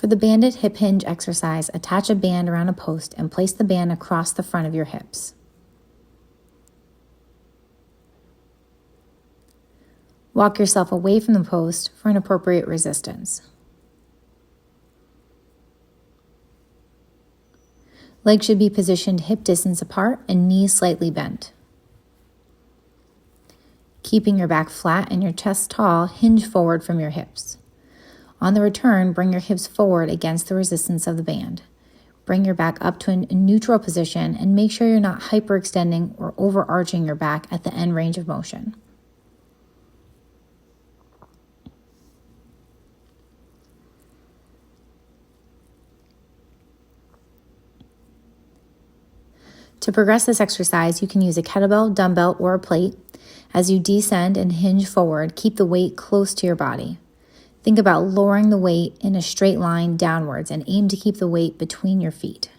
For the banded hip hinge exercise, attach a band around a post and place the band across the front of your hips. Walk yourself away from the post for an appropriate resistance. Legs should be positioned hip distance apart and knees slightly bent. Keeping your back flat and your chest tall, hinge forward from your hips. On the return, bring your hips forward against the resistance of the band. Bring your back up to a neutral position and make sure you're not hyperextending or overarching your back at the end range of motion. To progress this exercise, you can use a kettlebell, dumbbell, or a plate. As you descend and hinge forward, keep the weight close to your body. Think about lowering the weight in a straight line downwards and aim to keep the weight between your feet.